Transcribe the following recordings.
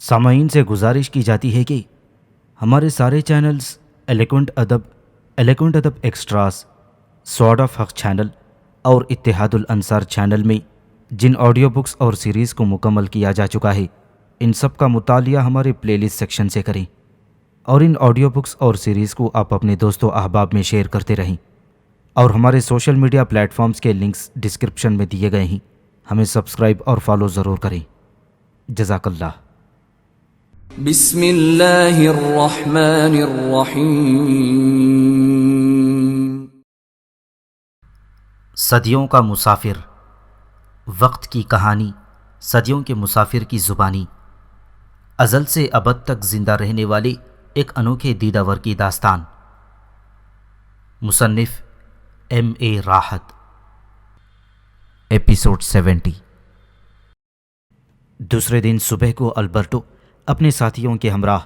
سامعین سے گزارش کی جاتی ہے کہ ہمارے سارے چینلز ایلیکونٹ ادب ایکسٹراز، سوارڈ آف حق چینل اور اتحاد الانصار چینل میں جن آڈیو بکس اور سیریز کو مکمل کیا جا چکا ہے، ان سب کا مطالعہ ہمارے پلے لسٹ سیکشن سے کریں اور ان آڈیو بکس اور سیریز کو آپ اپنے دوست و احباب میں شیئر کرتے رہیں، اور ہمارے سوشل میڈیا پلیٹ فارمز کے لنکس ڈسکرپشن میں دیے گئے ہیں، ہمیں سبسکرائب اور فالو ضرور کریں۔ جزاک اللہ۔ بسم اللہ الرحمن الرحیم۔ صدیوں کا مسافر، وقت کی کہانی، صدیوں کے مسافر کی زبانی، ازل سے ابد تک زندہ رہنے والے ایک انوکھے دیداور کی داستان۔ مصنف M.A. راحت۔ ایپیسوڈ 70۔ دوسرے دن صبح کو البرٹو اپنے ساتھیوں کے ہمراہ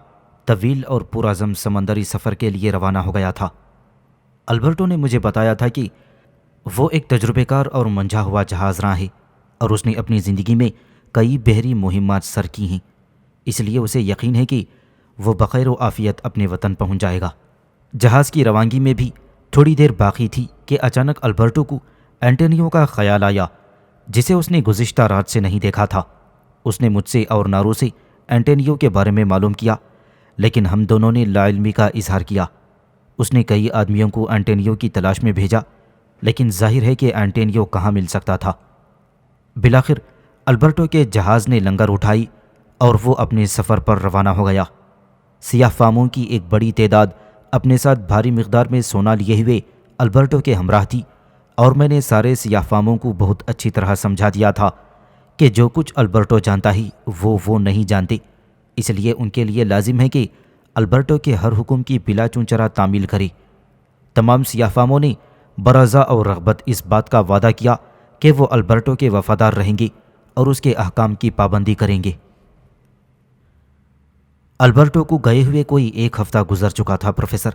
طویل اور پرعزم سمندری سفر کے لیے روانہ ہو گیا تھا۔ البرٹو نے مجھے بتایا تھا کہ وہ ایک تجربے کار اور منجھا ہوا جہاز راں ہے اور اس نے اپنی زندگی میں کئی بحری مہمات سر کی ہیں، اس لیے اسے یقین ہے کہ وہ بخیر و عافیت اپنے وطن پہنچ جائے گا۔ جہاز کی روانگی میں بھی تھوڑی دیر باقی تھی کہ اچانک البرٹو کو اینٹونیو کا خیال آیا، جسے اس نے گزشتہ رات سے نہیں دیکھا تھا۔ اس نے مجھ سے اور نارو سے اینٹونیو کے بارے میں معلوم کیا، لیکن ہم دونوں نے لا علمی کا اظہار کیا۔ اس نے کئی آدمیوں کو اینٹونیو کی تلاش میں بھیجا، لیکن ظاہر ہے کہ اینٹونیو کہاں مل سکتا تھا۔ بالآخر البرٹو کے جہاز نے لنگر اٹھائی اور وہ اپنے سفر پر روانہ ہو گیا۔ سیاہ فاموں کی ایک بڑی تعداد اپنے ساتھ بھاری مقدار میں سونا لیے ہوئے البرٹو کے ہمراہ تھی، اور میں نے سارے سیاہ فاموں کو بہت اچھی طرح سمجھا دیا تھا کہ جو کچھ البرٹو جانتا ہی وہ نہیں جانتے، اس لیے ان کے لیے لازم ہے کہ البرٹو کے ہر حکم کی بلا چونچرا تعمیل کرے۔ تمام سیاہ فاموں نے برضا اور رغبت اس بات کا وعدہ کیا کہ وہ البرٹو کے وفادار رہیں گے اور اس کے احکام کی پابندی کریں گے۔ البرٹو کو گئے ہوئے کوئی ایک ہفتہ گزر چکا تھا پروفیسر۔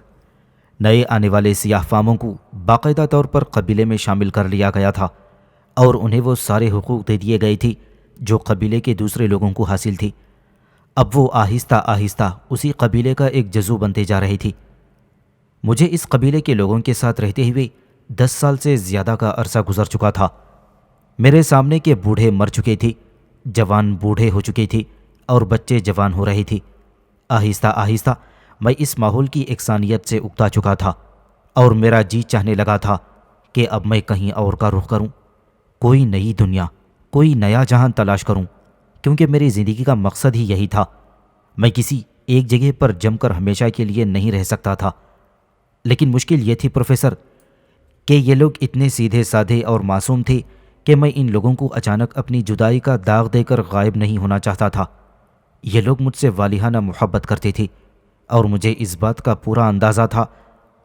نئے آنے والے سیاہ فاموں کو باقاعدہ طور پر قبیلے میں شامل کر لیا گیا تھا اور انہیں وہ سارے حقوق دے دیے گئے تھے جو قبیلے کے دوسرے لوگوں کو حاصل تھی۔ اب وہ آہستہ آہستہ اسی قبیلے کا ایک جزو بنتے جا رہے تھے۔ مجھے اس قبیلے کے لوگوں کے ساتھ رہتے ہوئے 10 سال سے زیادہ کا عرصہ گزر چکا تھا۔ میرے سامنے کے بوڑھے مر چکے تھے، جوان بوڑھے ہو چکے تھے اور بچے جوان ہو رہے تھے۔ آہستہ آہستہ میں اس ماحول کی یکسانیت سے اکتا چکا تھا اور میرا جی چاہنے لگا تھا کہ اب میں کہیں اور کا رخ کروں، کوئی نئی دنیا، کوئی نیا جہان تلاش کروں، کیونکہ میری زندگی کا مقصد ہی یہی تھا۔ میں کسی ایک جگہ پر جم کر ہمیشہ کے لیے نہیں رہ سکتا تھا۔ لیکن مشکل یہ تھی پروفیسر کہ یہ لوگ اتنے سیدھے سادھے اور معصوم تھے کہ میں ان لوگوں کو اچانک اپنی جدائی کا داغ دے کر غائب نہیں ہونا چاہتا تھا۔ یہ لوگ مجھ سے والہانہ محبت کرتے تھے اور مجھے اس بات کا پورا اندازہ تھا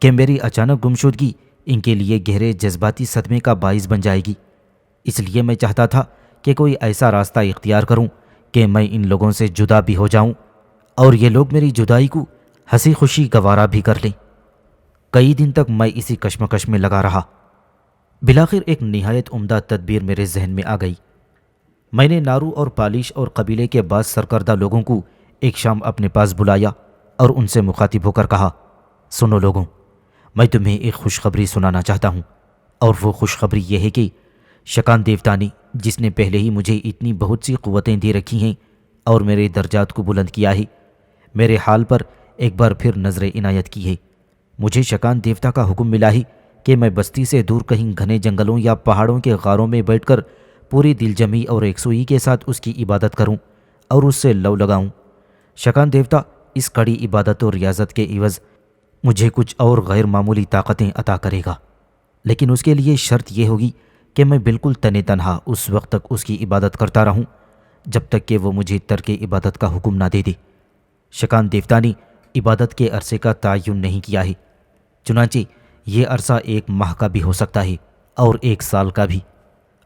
کہ میری اچانک گمشدگی ان کے لیے گہرے جذباتی صدمے کا باعث بن جائے گی۔ اس لیے میں چاہتا تھا کہ کوئی ایسا راستہ اختیار کروں کہ میں ان لوگوں سے جدا بھی ہو جاؤں اور یہ لوگ میری جدائی کو ہنسی خوشی گوارا بھی کر لیں۔ کئی دن تک میں اسی کشمکش میں لگا رہا۔ بالآخر ایک نہایت عمدہ تدبیر میرے ذہن میں آ گئی۔ میں نے نارو اور پالش اور قبیلے کے بعض سرکردہ لوگوں کو ایک شام اپنے پاس بلایا اور ان سے مخاطب ہو کر کہا، سنو لوگوں، میں تمہیں ایک خوشخبری سنانا چاہتا ہوں، اور وہ خوشخبری یہ ہے کہ شکان دیوتا نے، جس نے پہلے ہی مجھے اتنی بہت سی قوتیں دے رکھی ہیں اور میرے درجات کو بلند کیا ہے، میرے حال پر ایک بار پھر نظر عنایت کی ہے۔ مجھے شکان دیوتا کا حکم ملا ہے کہ میں بستی سے دور کہیں گھنے جنگلوں یا پہاڑوں کے غاروں میں بیٹھ کر پوری دل جمی اور یکسوئی کے ساتھ اس کی عبادت کروں اور اس سے لو لگاؤں۔ شکان دیوتا اس کڑی عبادت و ریاضت کے عوض مجھے کچھ اور غیر معمولی طاقتیں عطا کرے گا، لیکن اس کے لیے شرط یہ ہوگی کہ میں بالکل تنے تنہا اس وقت تک اس کی عبادت کرتا رہوں جب تک کہ وہ مجھے ترک عبادت کا حکم نہ دے دے۔ شکان دیوتا نے عبادت کے عرصے کا تعین نہیں کیا ہے، چنانچہ یہ عرصہ 1 ماہ کا بھی ہو سکتا ہے اور 1 سال کا بھی۔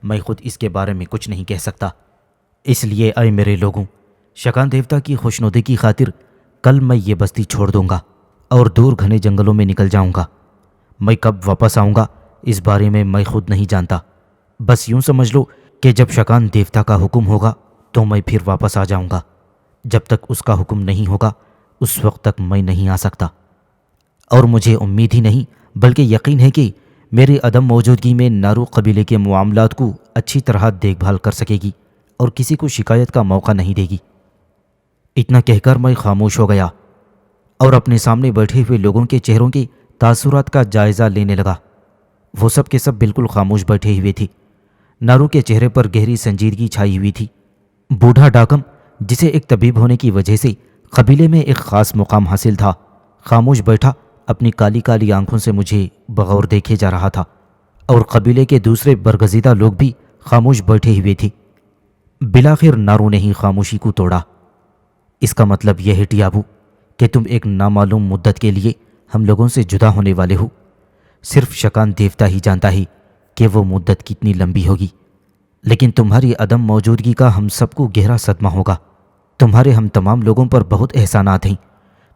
میں خود اس کے بارے میں کچھ نہیں کہہ سکتا۔ اس لیے اے میرے لوگوں، شکان دیوتا کی خوشنودی کی خاطر کل میں یہ بستی چھوڑ دوں گا اور دور گھنے جنگلوں میں نکل جاؤں گا۔ میں کب واپس آؤں گا اس بارے میں خود نہیں جانتا، بس یوں سمجھ لو کہ جب شکان دیوتا کا حکم ہوگا تو میں پھر واپس آ جاؤں گا۔ جب تک اس کا حکم نہیں ہوگا اس وقت تک میں نہیں آ سکتا، اور مجھے امید ہی نہیں بلکہ یقین ہے کہ میری عدم موجودگی میں نارو قبیلے کے معاملات کو اچھی طرح دیکھ بھال کر سکے گی اور کسی کو شکایت کا موقع نہیں دے گی۔ اتنا کہہ کر میں خاموش ہو گیا اور اپنے سامنے بیٹھے ہوئے لوگوں کے چہروں کے تاثرات کا جائزہ لینے لگا۔ وہ سب کے سب بالکل خاموش بیٹھے ہوئے تھے۔ نارو کے چہرے پر گہری سنجیدگی چھائی ہوئی تھی۔ بوڑھا ڈاکم، جسے ایک طبیب ہونے کی وجہ سے قبیلے میں ایک خاص مقام حاصل تھا، خاموش بیٹھا اپنی کالی کالی آنکھوں سے مجھے بغور دیکھے جا رہا تھا، اور قبیلے کے دوسرے برگزیدہ لوگ بھی خاموش بیٹھے ہوئے تھے۔ بالآخر نارو نے ہی خاموشی کو توڑا۔ اس کا مطلب یہ ہے ٹیابو کہ تم ایک نامعلوم مدت کے لیے ہم لوگوں سے جدا ہونے والے ہو۔ صرف شکان دیوتا ہی جانتا ہے کہ وہ مدت کتنی لمبی ہوگی، لیکن تمہاری عدم موجودگی کا ہم سب کو گہرا صدمہ ہوگا۔ تمہارے ہم تمام لوگوں پر بہت احسانات ہیں۔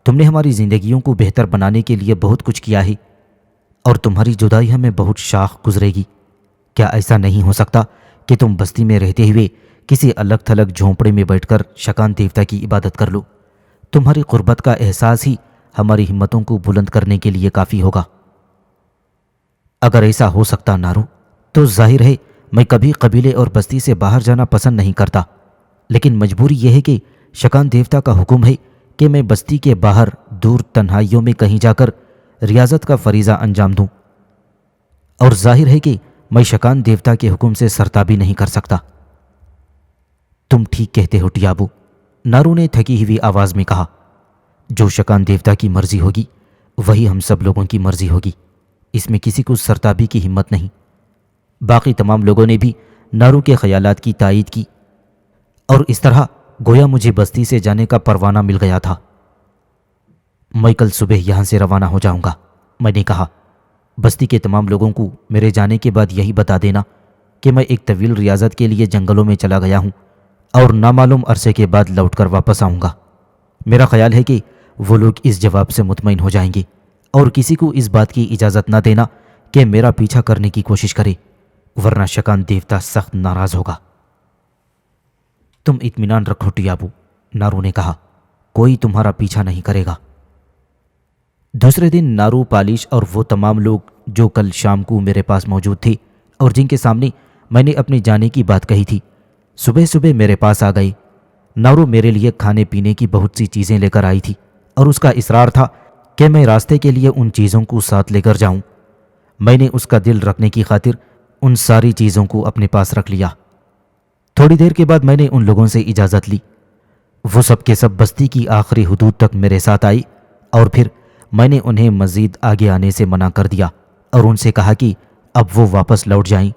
تم نے ہماری زندگیوں کو بہتر بنانے کے لیے بہت کچھ کیا ہے، اور تمہاری جدائی ہمیں بہت شاق گزرے گی۔ کیا ایسا نہیں ہو سکتا کہ تم بستی میں رہتے ہوئے کسی الگ تھلگ جھونپڑے میں بیٹھ کر شکان دیوتا کی عبادت کر لو؟ تمہاری قربت کا احساس ہی ہماری ہمتوں کو بلند کرنے کے لیے کافی ہوگا۔ اگر ایسا ہو سکتا نارو، تو ظاہر ہے میں کبھی قبیلے اور بستی سے باہر جانا پسند نہیں کرتا، لیکن مجبوری یہ ہے کہ شکان دیوتا کا حکم ہے کہ میں بستی کے باہر دور تنہائیوں میں کہیں جا کر ریاضت کا فریضہ انجام دوں، اور ظاہر ہے کہ میں شکان دیوتا کے حکم سے سرتابی نہیں کر سکتا۔ تم ٹھیک کہتے ہو ٹیابو، نارو نے تھکی ہوئی آواز میں کہا۔ جو شکان دیوتا کی مرضی ہوگی وہی ہم سب لوگوں کی مرضی ہوگی، اس میں کسی کو سرتابی کی ہمت نہیں۔ باقی تمام لوگوں نے بھی نارو کے خیالات کی تائید کی، اور اس طرح گویا مجھے بستی سے جانے کا پروانہ مل گیا تھا۔ میں کل صبح یہاں سے روانہ ہو جاؤں گا، میں نے کہا۔ بستی کے تمام لوگوں کو میرے جانے کے بعد یہی بتا دینا کہ میں ایک طویل ریاضت کے لیے جنگلوں میں چلا گیا ہوں اور نامعلوم عرصے کے بعد لوٹ کر واپس آؤں گا۔ میرا خیال ہے کہ وہ لوگ اس جواب سے مطمئن ہو جائیں گے، اور کسی کو اس بات کی اجازت نہ دینا کہ میرا پیچھا کرنے کی کوشش کرے، ورنہ شکان دیوتا سخت ناراض ہوگا۔ تم اطمینان رکھو ٹیابو، نارو نے کہا، کوئی تمہارا پیچھا نہیں کرے گا۔ دوسرے دن نارو، پالش اور وہ تمام لوگ جو کل شام کو میرے پاس موجود تھے اور جن کے سامنے میں نے اپنے جانے کی بات کہی تھی، صبح صبح میرے پاس آ گئے۔ نارو میرے لیے کھانے پینے کی بہت سی چیزیں لے کر آئی تھی، اور اس کا اصرار تھا کہ میں راستے کے لیے ان چیزوں کو ساتھ لے کر جاؤں۔ میں نے اس کا دل رکھنے کی خاطر ان ساری چیزوں کو اپنے پاس رکھ لیا۔ تھوڑی دیر کے بعد میں نے ان لوگوں سے اجازت لی۔ وہ سب کے سب بستی کی آخری حدود تک میرے ساتھ آئی، اور پھر میں نے انہیں مزید آگے آنے سے منع کر دیا اور ان سے کہا کہ اب وہ واپس لوٹ جائیں،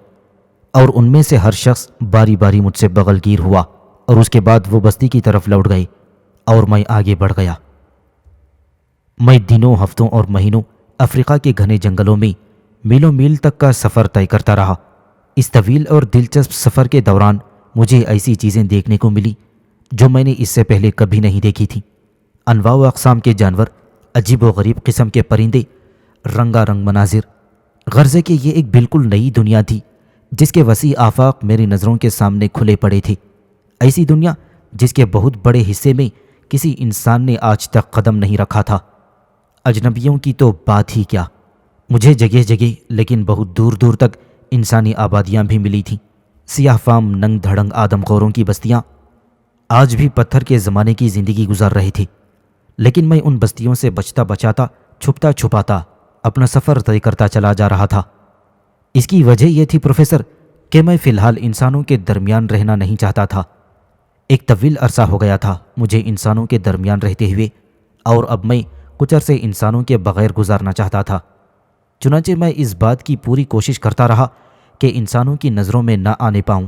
اور ان میں سے ہر شخص باری باری مجھ سے بغل گیر ہوا، اور اس کے بعد وہ بستی کی طرف لوٹ گئے اور میں آگے بڑھ گیا۔ میں دنوں، ہفتوں اور مہینوں افریقہ کے گھنے جنگلوں میں میلوں میل تک کا سفر طے کرتا رہا۔ اس طویل اور دلچسپ سفر کے دوران مجھے ایسی چیزیں دیکھنے کو ملی جو میں نے اس سے پہلے کبھی نہیں دیکھی تھیں۔ انواع و اقسام کے جانور، عجیب و غریب قسم کے پرندے، رنگا رنگ مناظر۔ غرض ہے کہ یہ ایک بالکل نئی دنیا تھی جس کے وسیع آفاق میری نظروں کے سامنے کھلے پڑے تھے۔ ایسی دنیا جس کے بہت بڑے حصے میں کسی انسان نے آج تک قدم نہیں رکھا تھا۔ اجنبیوں کی تو بات ہی کیا، مجھے جگہ جگہ لیکن بہت دور دور تک انسانی آبادیاں بھی ملی تھیں۔ سیاہ فام، ننگ دھڑنگ آدم خوروں کی بستیاں آج بھی پتھر کے زمانے کی زندگی گزار رہے تھے، لیکن میں ان بستیوں سے بچتا بچاتا، چھپتا چھپاتا اپنا سفر طے کرتا چلا جا رہا تھا۔ اس کی وجہ یہ تھی پروفیسر کہ میں فی الحال انسانوں کے درمیان رہنا نہیں چاہتا تھا۔ ایک طویل عرصہ ہو گیا تھا مجھے انسانوں کے درمیان رہتے ہوئے، اور اب میں کچھ عرصے انسانوں کے بغیر گزارنا چاہتا تھا۔ چنانچہ میں اس بات کی پوری کوشش کرتا رہا کہ انسانوں کی نظروں میں نہ آنے پاؤں۔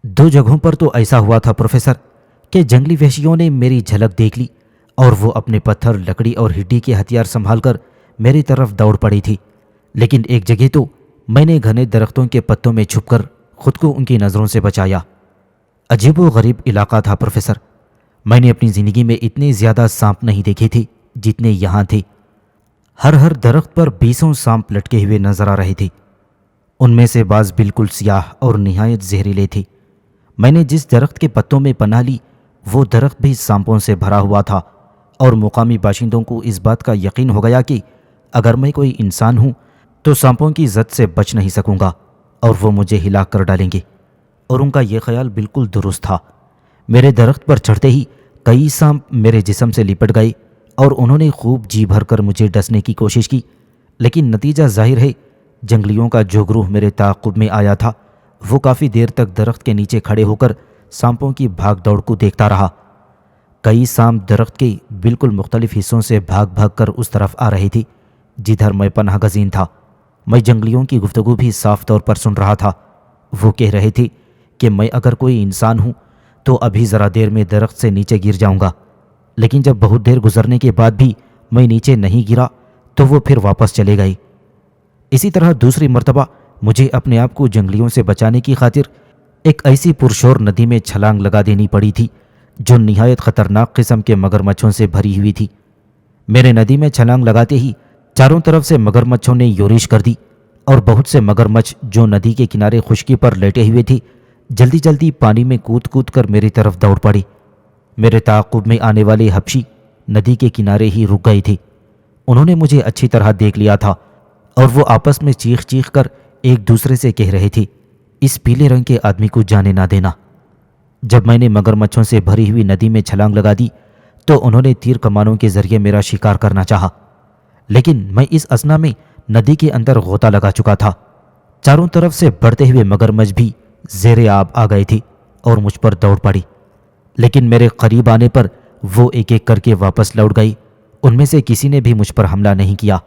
2 جگہوں پر تو ایسا ہوا تھا پروفیسر کہ جنگلی وحشیوں نے میری جھلک دیکھ لی اور وہ اپنے پتھر، لکڑی اور ہڈی کے ہتھیار سنبھال کر میری طرف دوڑ پڑی تھی، لیکن ایک جگہ تو میں نے گھنے درختوں کے پتوں میں چھپ کر خود کو ان کی نظروں سے بچایا۔ عجیب و غریب علاقہ تھا پروفیسر۔ میں نے اپنی زندگی میں اتنے زیادہ سانپ نہیں دیکھے تھے جتنے یہاں تھے۔ ہر درخت پر 20 سانپ لٹکے ہوئے نظر آ رہے تھے۔ ان میں سے بعض بالکل سیاہ اور نہایت زہریلے تھے۔ میں نے جس درخت کے پتوں میں پناہ لی وہ درخت بھی سانپوں سے بھرا ہوا تھا اور مقامی باشندوں کو اس بات کا یقین ہو گیا کہ اگر میں کوئی انسان ہوں تو سانپوں کی زد سے بچ نہیں سکوں گا اور وہ مجھے ہلا کر ڈالیں گے، اور ان کا یہ خیال بالکل درست تھا۔ میرے درخت پر چڑھتے ہی کئی سانپ میرے جسم سے لپٹ گئے اور انہوں نے خوب جی بھر کر مجھے ڈسنے کی کوشش کی، لیکن نتیجہ ظاہر ہے، جنگلیوں کا جو گروہ میرے تعاقب میں آیا تھا وہ کافی دیر تک درخت کے نیچے کھڑے ہو کر سانپوں کی بھاگ دوڑ کو دیکھتا رہا۔ کئی سانپ درخت کے بالکل مختلف حصوں سے بھاگ بھاگ کر اس طرف آ رہے تھے جدھر میں پناہ گزین تھا۔ میں جنگلیوں کی گفتگو بھی صاف طور پر سن رہا تھا۔ وہ کہہ رہے تھے کہ میں اگر کوئی انسان ہوں تو ابھی ذرا دیر میں درخت سے نیچے گر جاؤں گا، لیکن جب بہت دیر گزرنے کے بعد بھی میں نیچے نہیں گرا تو وہ پھر واپس چلے گئے۔ اسی طرح دوسری مرتبہ مجھے اپنے آپ کو جنگلیوں سے بچانے کی خاطر ایک ایسی پرشور ندی میں چھلانگ لگا دینی پڑی تھی جو نہایت خطرناک قسم کے مگرمچھوں سے بھری ہوئی تھی۔ میرے ندی میں چھلانگ لگاتے ہی چاروں طرف سے مگرمچھوں نے یورش کر دی اور بہت سے مگرمچھ جو ندی کے کنارے خشکی پر لیٹے ہوئے تھے جلدی جلدی پانی میں کود کود کر میری طرف دوڑ پڑے۔ میرے تعاقب میں آنے والے حبشی ندی کے کنارے ہی رک گئے تھے۔ انہوں نے مجھے اچھی طرح دیکھ لیا تھا اور وہ آپس میں چیخ چیخ کر ایک دوسرے سے کہہ رہے تھے، اس پیلے رنگ کے آدمی کو جانے نہ دینا۔ جب میں نے مگرمچھوں سے بھری ہوئی ندی میں چھلانگ لگا دی تو انہوں نے تیر کمانوں کے ذریعے میرا شکار کرنا چاہا، لیکن میں اس اثنا میں ندی کے اندر غوطہ لگا چکا تھا۔ چاروں طرف سے بڑھتے ہوئے مگرمچھ بھی زیر آب آ گئے تھے اور مجھ پر دوڑ پڑی، لیکن میرے قریب آنے پر وہ ایک ایک کر کے واپس لوٹ گئی۔ ان میں سے کسی نے بھی مجھ پر حملہ نہیں کیا۔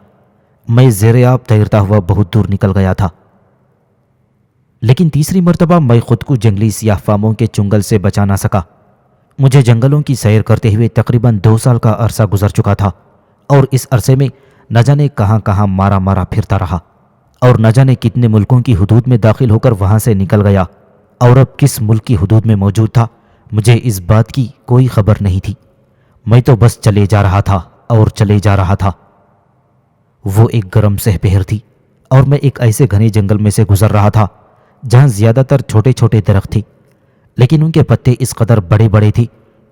میں زیر آب تیرتا ہوا بہت دور نکل گیا تھا، لیکن تیسری مرتبہ میں خود کو جنگلی سیاہ فاموں کے چنگل سے بچا نہ سکا۔ مجھے جنگلوں کی سیر کرتے ہوئے تقریباً 2 سال کا عرصہ گزر چکا تھا، اور اس عرصے میں نہ جانے کہاں کہاں مارا مارا پھرتا رہا، اور نہ جانے کتنے ملکوں کی حدود میں داخل ہو کر وہاں سے نکل گیا، اور اب کس ملک کی حدود میں موجود تھا مجھے اس بات کی کوئی خبر نہیں تھی۔ میں تو بس چلے جا رہا تھا اور چلے جا رہا تھا۔ وہ ایک گرم سہ پہر تھی اور میں ایک ایسے گھنے جنگل میں سے گزر رہا تھا جہاں زیادہ تر چھوٹے چھوٹے درخت تھے، لیکن ان کے پتے اس قدر بڑے بڑے تھے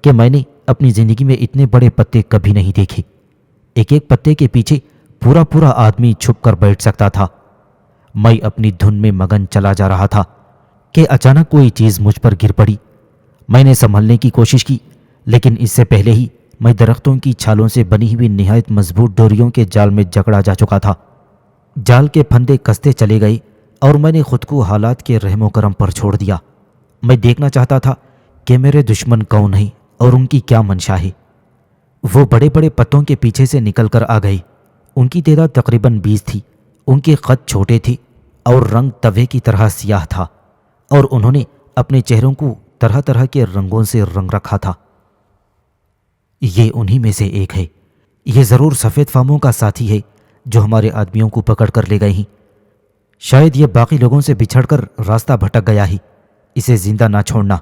کہ میں نے اپنی زندگی میں اتنے بڑے پتے کبھی نہیں دیکھے۔ ایک ایک پتے کے پیچھے پورا پورا آدمی چھپ کر بیٹھ سکتا تھا۔ میں اپنی دھن میں مگن چلا جا رہا تھا کہ اچانک کوئی چیز مجھ پر گر پڑی۔ میں نے سنبھلنے کی کوشش کی، لیکن اس سے پہلے ہی میں درختوں کی چھالوں سے بنی ہوئی نہایت مضبوط ڈوریوں کے جال میں جکڑا جا چکا تھا۔ جال کے پھندے کستے چلے گئے اور میں نے خود کو حالات کے رحم و کرم پر چھوڑ دیا۔ میں دیکھنا چاہتا تھا کہ میرے دشمن کون ہیں اور ان کی کیا منشا ہے۔ وہ بڑے بڑے پتوں کے پیچھے سے نکل کر آ گئے۔ ان کی تعداد تقریباً 20 تھی۔ ان کے قد چھوٹے تھے اور رنگ توے کی طرح سیاہ تھا، اور انہوں نے اپنے چہروں کو طرح طرح کے رنگوں سے رنگ رکھا تھا۔ یہ انہی میں سے ایک ہے۔ یہ ضرور سفید فاموں کا ساتھی ہے جو ہمارے آدمیوں کو پکڑ کر لے گئے ہیں۔ شاید یہ باقی لوگوں سے بچھڑ کر راستہ بھٹک گیا ہے۔ اسے زندہ نہ چھوڑنا،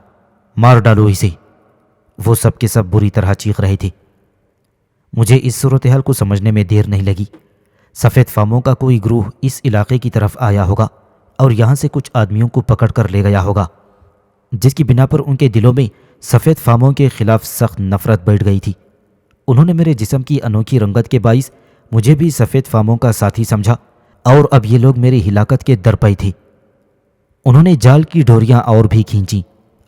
مار ڈالو اسے۔ وہ سب کے سب بری طرح چیخ رہے تھے۔ مجھے اس صورتحال کو سمجھنے میں دیر نہیں لگی۔ سفید فاموں کا کوئی گروہ اس علاقے کی طرف آیا ہوگا اور یہاں سے کچھ آدمیوں کو پکڑ کر لے گیا ہوگا، جس کی بنا پر ان کے دلوں میں سفید فاموں کے خلاف سخت نفرت بیٹھ گئی تھی۔ انہوں نے میرے جسم کی انوکھی رنگت کے باعث مجھے بھی سفید فاموں کا ساتھی سمجھا، اور اب یہ لوگ میری ہلاکت کے در پے تھے۔ انہوں نے جال کی ڈوریاں اور بھی کھینچیں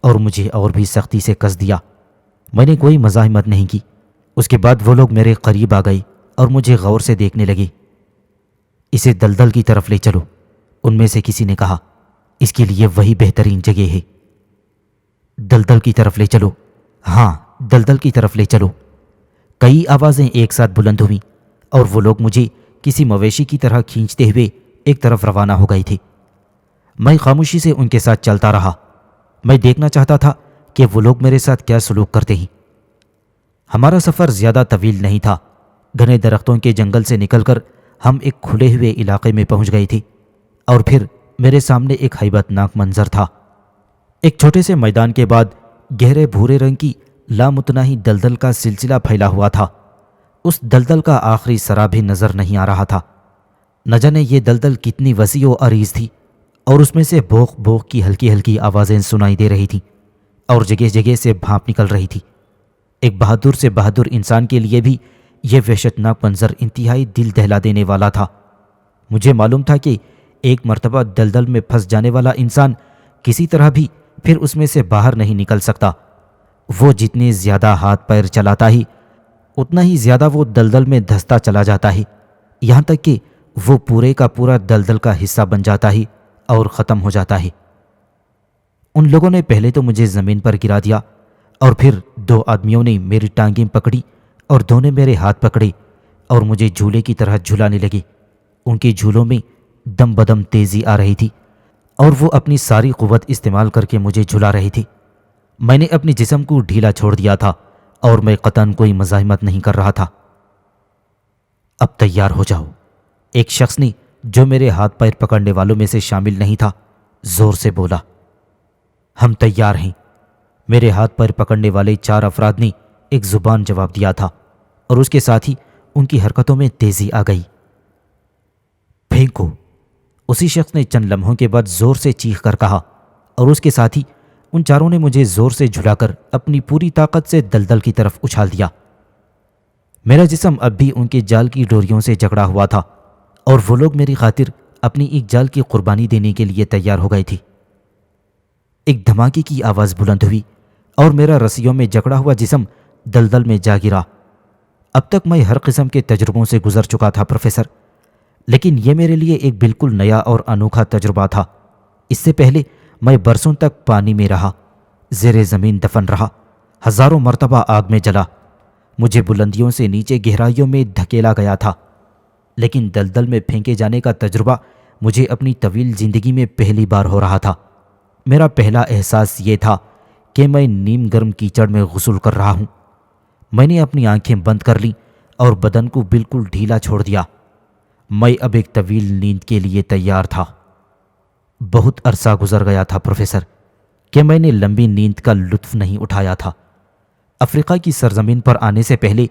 اور مجھے اور بھی سختی سے کس دیا۔ میں نے کوئی مزاحمت نہیں کی۔ اس کے بعد وہ لوگ میرے قریب آ گئے اور مجھے غور سے دیکھنے لگے۔ اسے دلدل کی طرف لے چلو، ان میں سے کسی نے کہا، اس کے لیے وہی بہترین جگہ ہے۔ دلدل کی طرف لے چلو، ہاں دلدل کی طرف لے چلو۔ کئی آوازیں ایک ساتھ بلند ہوئیں اور وہ لوگ مجھے کسی مویشی کی طرح کھینچتے ہوئے ایک طرف روانہ ہو گئے تھے۔ میں خاموشی سے ان کے ساتھ چلتا رہا۔ میں دیکھنا چاہتا تھا کہ وہ لوگ میرے ساتھ کیا سلوک کرتے ہیں۔ ہمارا سفر زیادہ طویل نہیں تھا۔ گھنے درختوں کے جنگل سے نکل کر ہم ایک کھلے ہوئے علاقے میں پہنچ گئے تھے، اور پھر میرے سامنے ایک ہیبت ناک منظر تھا۔ ایک چھوٹے سے میدان کے بعد گہرے بھورے رنگ کی لامتناہی دلدل کا سلسلہ پھیلا ہوا تھا۔ اس دلدل کا آخری سرا بھی نظر نہیں آ رہا تھا۔ نہ جانے یہ دلدل کتنی وسیع و عریض تھی، اور اس میں سے بوق بوق کی ہلکی ہلکی آوازیں سنائی دے رہی تھیں، اور جگہ جگہ سے بھاپ نکل رہی تھی۔ ایک بہادر سے بہادر انسان کے لیے بھی یہ وحشتناک منظر انتہائی دل دہلا دینے والا تھا۔ مجھے معلوم تھا کہ ایک مرتبہ دلدل میں پھنس جانے والا انسان کسی طرح بھی پھر اس میں سے باہر نہیں نکل سکتا۔ وہ جتنے زیادہ ہاتھ پیر چلاتا ہی اتنا ہی زیادہ وہ دلدل میں دھستا چلا جاتا ہے، یہاں تک کہ وہ پورے کا پورا دلدل کا حصہ بن جاتا ہے اور ختم ہو جاتا ہے۔ ان لوگوں نے پہلے تو مجھے زمین پر گرا دیا اور پھر 2 آدمیوں نے میری ٹانگیں پکڑی اور 2 نے میرے ہاتھ پکڑے اور مجھے جھولے کی طرح جھلانے لگے۔ ان کے جھولوں میں دم بدم تیزی آ رہی تھی اور وہ اپنی ساری قوت استعمال کر کے مجھے جھلا رہے تھے۔ میں نے اپنے جسم کو ڈھیلا چھوڑ دیا تھا اور میں قطعاً کوئی مزاحمت نہیں کر رہا تھا۔ اب تیار ہو جاؤ، ایک شخص نے جو میرے ہاتھ پیر پکڑنے والوں میں سے شامل نہیں تھا زور سے بولا۔ ہم تیار ہیں، میرے ہاتھ پیر پکڑنے والے 4 افراد نے ایک زبان جواب دیا تھا اور اس کے ساتھ ہی ان کی حرکتوں میں تیزی آ گئی۔ پھینکو، اسی شخص نے چند لمحوں کے بعد زور سے چیخ کر کہا اور اس کے ساتھ ہی ان 4 نے مجھے زور سے جھلا کر اپنی پوری طاقت سے دلدل کی طرف اچھال دیا۔ میرا جسم اب بھی ان کے جال کی ڈوریوں سے جکڑا ہوا تھا اور وہ لوگ میری خاطر اپنی ایک جال کی قربانی دینے کے لیے تیار ہو گئے تھے۔ ایک دھماکے کی آواز بلند ہوئی اور میرا رسیوں میں جکڑا ہوا جسم دلدل میں جا گرا۔ اب تک میں ہر قسم کے تجربوں سے گزر چکا تھا پروفیسر، لیکن یہ میرے لیے ایک بالکل نیا اور انوکھا تجربہ تھا۔ اس سے پہلے میں برسوں تک پانی میں رہا، زیر زمین دفن رہا، ہزاروں مرتبہ آگ میں جلا، مجھے بلندیوں سے نیچے گہرائیوں میں دھکیلا گیا تھا، لیکن دلدل میں پھینکے جانے کا تجربہ مجھے اپنی طویل زندگی میں پہلی بار ہو رہا تھا۔ میرا پہلا احساس یہ تھا کہ میں نیم گرم کیچڑ میں غسل کر رہا ہوں۔ میں نے اپنی آنکھیں بند کر لیں اور بدن کو بالکل ڈھیلا چھوڑ دیا۔ میں اب ایک طویل نیند کے لیے تیار تھا۔ بہت عرصہ گزر گیا تھا پروفیسر کہ میں نے لمبی نیند کا لطف نہیں اٹھایا تھا۔ افریقہ کی سرزمین پر آنے سے پہلے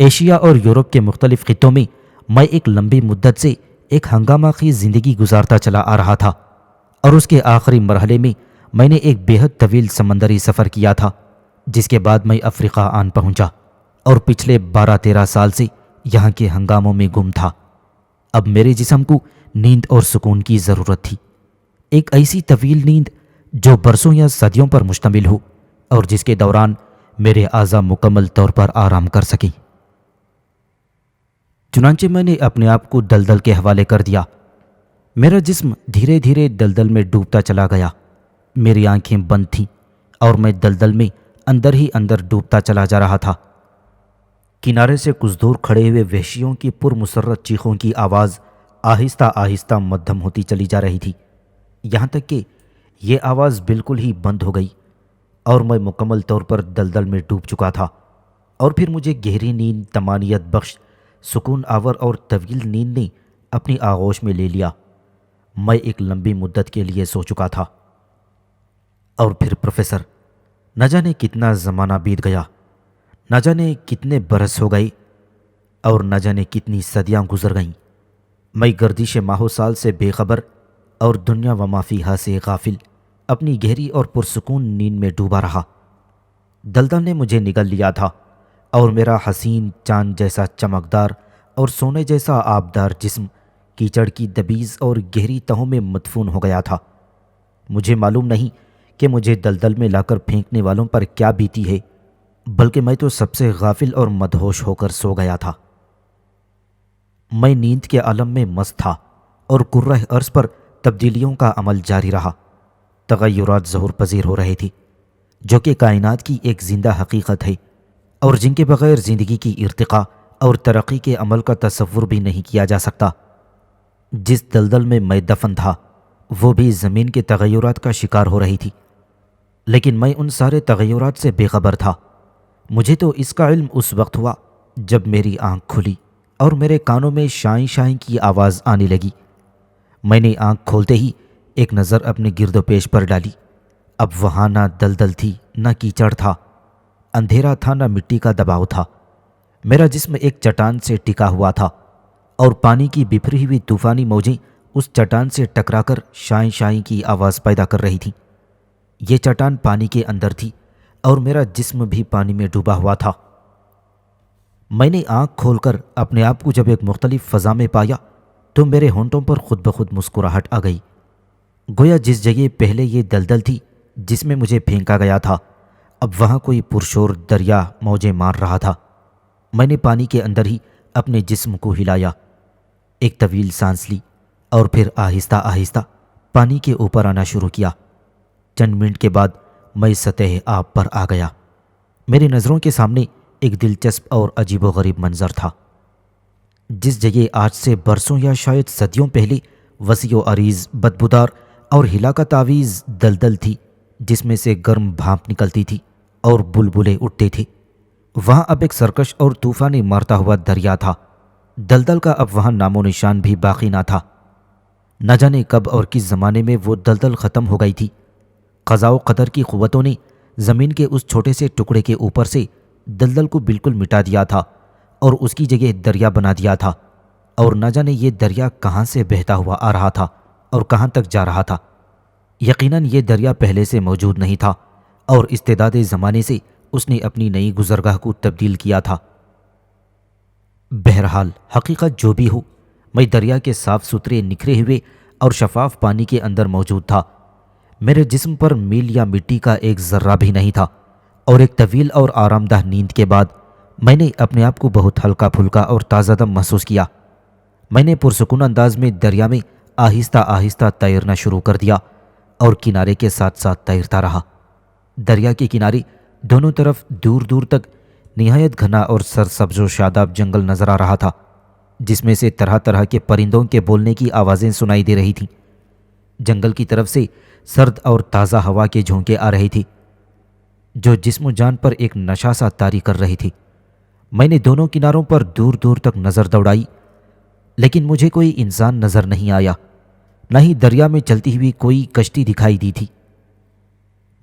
ایشیا اور یورپ کے مختلف خطوں میں میں ایک لمبی مدت سے ایک ہنگامہ خیز زندگی گزارتا چلا آ رہا تھا، اور اس کے آخری مرحلے میں نے ایک بے حد طویل سمندری سفر کیا تھا، جس کے بعد میں افریقہ آن پہنچا اور پچھلے 12-13 سال سے یہاں کے ہنگاموں میں گم تھا۔ اب میرے جسم کو نیند اور سکون کی ضرورت تھی، ایک ایسی طویل نیند جو برسوں یا صدیوں پر مشتمل ہو اور جس کے دوران میرے اعضاء مکمل طور پر آرام کر سکیں۔ چنانچہ میں نے اپنے آپ کو دلدل کے حوالے کر دیا۔ میرا جسم دھیرے دھیرے دلدل میں ڈوبتا چلا گیا، میری آنکھیں بند تھیں اور میں دلدل میں اندر ہی اندر ڈوبتا چلا جا رہا تھا۔ کنارے سے کچھ دور کھڑے ہوئے وحشیوں کی پرمسرت چیخوں کی آواز آہستہ آہستہ مدھم ہوتی چلی جا رہی تھی، یہاں تک کہ یہ آواز بالکل ہی بند ہو گئی اور میں مکمل طور پر دلدل میں ڈوب چکا تھا۔ اور پھر مجھے گہری نیند، طمانینت بخش، سکون آور اور طویل نیند نے اپنی آغوش میں لے لیا۔ میں ایک لمبی مدت کے لیے سو چکا تھا۔ اور پھر پروفیسر، نہ جانے کتنا زمانہ بیت گیا، نہ جانے کتنے برس ہو گئے اور نہ جانے کتنی صدیاں گزر گئیں۔ میں گردش ماہ و سال سے بے خبر اور دنیا و ما فیہا سے غافل اپنی گہری اور پرسکون نیند میں ڈوبا رہا۔ دلدل نے مجھے نگل لیا تھا اور میرا حسین چاند جیسا چمکدار اور سونے جیسا آبدار جسم کیچڑ کی دبیز اور گہری تہوں میں مدفون ہو گیا تھا۔ مجھے معلوم نہیں کہ مجھے دلدل میں لا کر پھینکنے والوں پر کیا بیتی ہے، بلکہ میں تو سب سے غافل اور مدہوش ہو کر سو گیا تھا۔ میں نیند کے عالم میں مست تھا اور کرہ ارض پر تبدیلیوں کا عمل جاری رہا۔ تغیرات ظہور پذیر ہو رہے تھے جو کہ کائنات کی ایک زندہ حقیقت ہے اور جن کے بغیر زندگی کی ارتقاء اور ترقی کے عمل کا تصور بھی نہیں کیا جا سکتا۔ جس دلدل میں دفن تھا وہ بھی زمین کے تغیرات کا شکار ہو رہی تھی، لیکن میں ان سارے تغیرات سے بے خبر تھا۔ مجھے تو اس کا علم اس وقت ہوا جب میری آنکھ کھلی اور میرے کانوں میں شائیں شائیں کی آواز آنے لگی۔ میں نے آنکھ کھولتے ہی ایک نظر اپنے گرد و پیش پر ڈالی۔ اب وہاں نہ دلدل تھی، نہ کیچڑ تھا، اندھیرا تھا، نہ مٹی کا دباؤ تھا۔ میرا جسم ایک چٹان سے ٹکا ہوا تھا اور پانی کی بکھری ہوئی طوفانی موجیں اس چٹان سے ٹکرا کر شائیں شائیں کی آواز پیدا کر رہی تھیں۔ یہ چٹان پانی کے اندر تھی اور میرا جسم بھی پانی میں ڈوبا ہوا تھا۔ میں نے آنکھ کھول کر اپنے آپ کو جب ایک مختلف فضا میں پایا تو میرے ہونٹوں پر خود بخود مسکراہٹ آ گئی، گویا جس جگہ پہلے یہ دلدل تھی جس میں مجھے پھینکا گیا تھا، اب وہاں کوئی پرشور دریا موجیں مار رہا تھا۔ میں نے پانی کے اندر ہی اپنے جسم کو ہلایا، ایک طویل سانس لی اور پھر آہستہ آہستہ پانی کے اوپر آنا شروع کیا۔ چند منٹ کے بعد میں سطح آب پر آ گیا۔ میری نظروں کے سامنے ایک دلچسپ اور عجیب و غریب منظر تھا۔ جس جگہ آج سے برسوں یا شاید صدیوں پہلے وسیع و عریض بدبودار اور ہلاکت آویز دلدل تھی جس میں سے گرم بھاپ نکلتی تھی اور بلبلے اٹھتے تھے، وہاں اب ایک سرکش اور طوفانی مارتا ہوا دریا تھا۔ دلدل کا اب وہاں نام و نشان بھی باقی نہ تھا۔ نہ جانے کب اور کس زمانے میں وہ دلدل ختم ہو گئی تھی۔ قضاء و قدر کی قوتوں نے زمین کے اس چھوٹے سے ٹکڑے کے اوپر سے دلدل کو بالکل مٹا دیا تھا اور اس کی جگہ دریا بنا دیا تھا، اور نہ جانے یہ دریا کہاں سے بہتا ہوا آ رہا تھا اور کہاں تک جا رہا تھا۔ یقیناً یہ دریا پہلے سے موجود نہیں تھا اور استعداد زمانے سے اس نے اپنی نئی گزرگاہ کو تبدیل کیا تھا۔ بہرحال حقیقت جو بھی ہو، میں دریا کے صاف ستھرے نکھرے ہوئے اور شفاف پانی کے اندر موجود تھا۔ میرے جسم پر میل یا مٹی کا ایک ذرہ بھی نہیں تھا، اور ایک طویل اور آرام دہ نیند کے بعد میں نے اپنے آپ کو بہت ہلکا پھلکا اور تازہ دم محسوس کیا۔ میں نے پرسکون انداز میں دریا میں آہستہ آہستہ تیرنا شروع کر دیا اور کنارے کے ساتھ ساتھ تیرتا رہا۔ دریا کے کنارے دونوں طرف دور دور تک نہایت گھنا اور سرسبز و شاداب جنگل نظر آ رہا تھا، جس میں سے طرح طرح کے پرندوں کے بولنے کی آوازیں سنائی دے رہی تھیں۔ جنگل کی طرف سے سرد اور تازہ ہوا کے جھونکے آ رہے تھے جو جسم و جان پر ایک نشہ سا طاری کر رہی تھی۔ میں نے دونوں کناروں پر دور دور تک نظر دوڑائی، لیکن مجھے کوئی انسان نظر نہیں آیا، نہ ہی دریا میں چلتی ہوئی کوئی کشتی دکھائی دی تھی۔